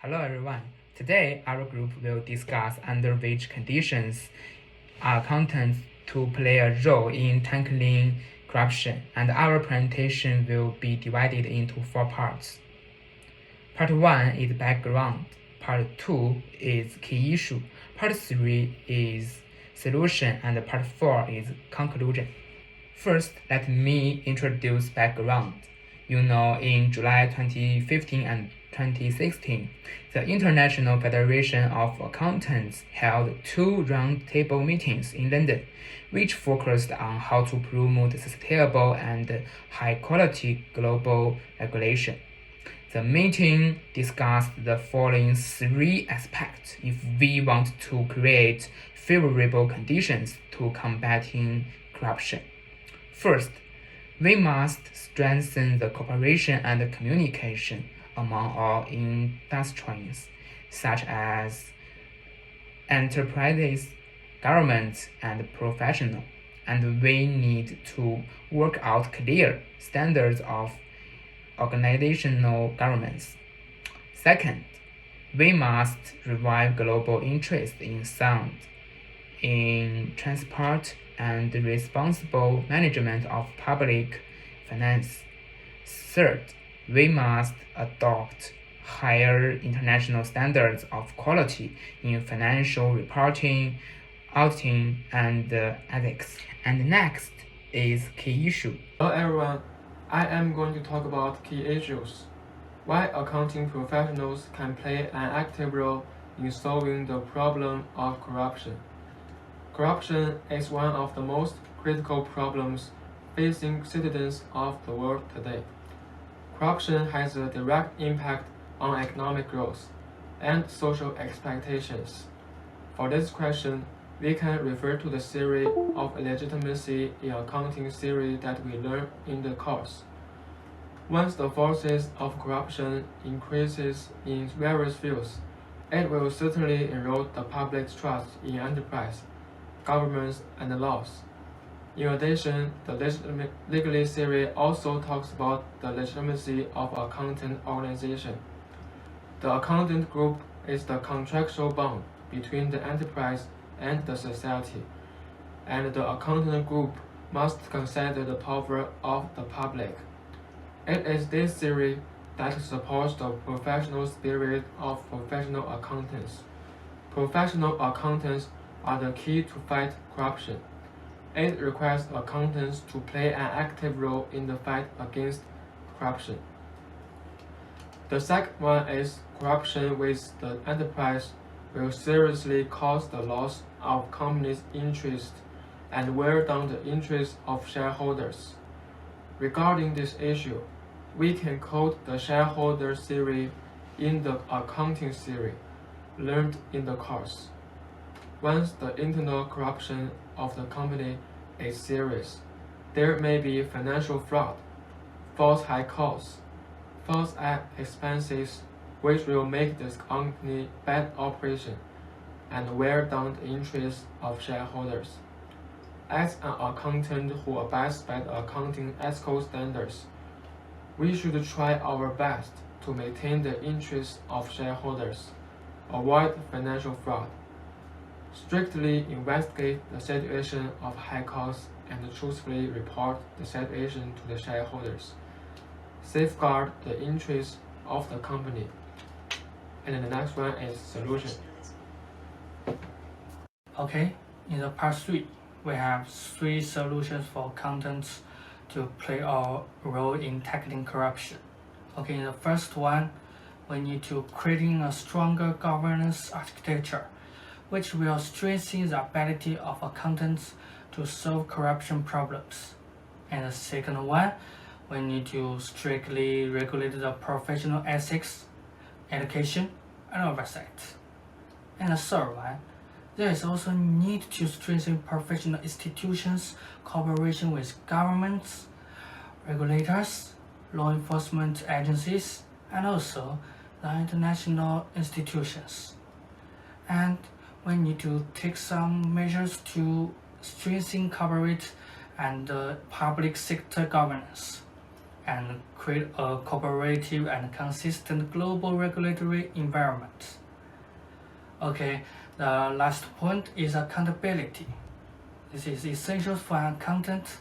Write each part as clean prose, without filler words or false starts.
Hello everyone. Today our group will discuss under which conditions are accountants to play a role in tackling corruption, and our presentation will be divided into 4 parts. Part 1 is background, Part 2 is key issue, Part 3 is solution, and Part 4 is conclusion. First, let me introduce background. In July 2015 and 2016, the International Federation of Accountants held 2 roundtable meetings in London, which focused on how to promote sustainable and high-quality global regulation. The meeting discussed the following 3 aspects if we want to create favorable conditions to combating corruption. First, we must strengthen the cooperation and communication among all industries, such as enterprises, governments, and professionals, and we need to work out clear standards of organizational governance. Second, we must revive global interest in sound, in transport, and responsible management of public finance. Third, we must adopt higher international standards of quality in financial reporting, auditing, and ethics. And next is key issue. Hello everyone, I am going to talk about key issues. Why accounting professionals can play an active role in solving the problem of corruption. Corruption is one of the most critical problems facing citizens of the world today. Corruption has a direct impact on economic growth and social expectations. For this question, we can refer to the theory of legitimacy in accounting theory that we learn in the course. Once the forces of corruption increases in various fields, it will certainly erode the public's trust in enterprise, governments, and laws. In addition, the legality theory also talks about the legitimacy of accountant organization. The accountant group is the contractual bond between the enterprise and the society, and the accountant group must consider the power of the public. It is this theory that supports the professional spirit of professional accountants. Professional accountants are the key to fight corruption. It requires accountants to play an active role in the fight against corruption. The second one is corruption with the enterprise will seriously cause the loss of company's interest and wear down the interests of shareholders. Regarding this issue, we can quote the shareholder theory in the accounting theory learned in the course. Once the internal corruption of the company is serious, there may be financial fraud, false high costs, false expenses which will make this company bad operation and wear down the interests of shareholders. As an accountant who abides by the accounting ethical standards, we should try our best to maintain the interests of shareholders, avoid financial fraud, strictly investigate the situation of high costs, and truthfully report the situation to the shareholders, safeguard the interests of the company. And the next one is solution. Okay, in the part 3, we have 3 solutions for accountants to play a role in tackling corruption. Okay, in the first one, we need to creating a stronger governance architecture, which will strengthen the ability of accountants to solve corruption problems. And the second one, we need to strictly regulate the professional ethics, education, and oversight. And the third one, there is also need to strengthen professional institutions, cooperation with governments, regulators, law enforcement agencies, and also the international institutions. And we need to take some measures to strengthen corporate and public sector governance. and create a cooperative and consistent global regulatory environment. Okay, the last point is accountability. This is essential for accountant,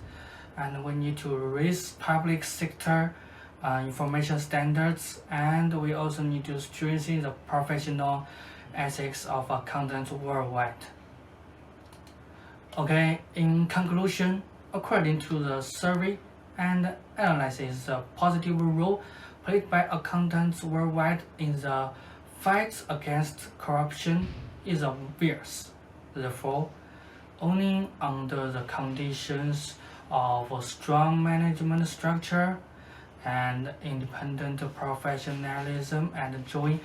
and we need to raise public sector information standards, and we also need to strengthen the professional ethics of accountants worldwide. Okay, in conclusion, according to the survey and analysis, the positive role played by accountants worldwide in the fight against corruption is obvious. Therefore, only under the conditions of a strong management structure and independent professionalism and joint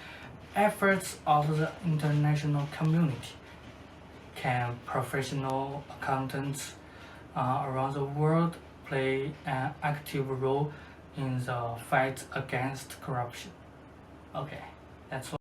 efforts of the international community can professional accountants around the world play an active role in the fight against corruption. Okay, that's all.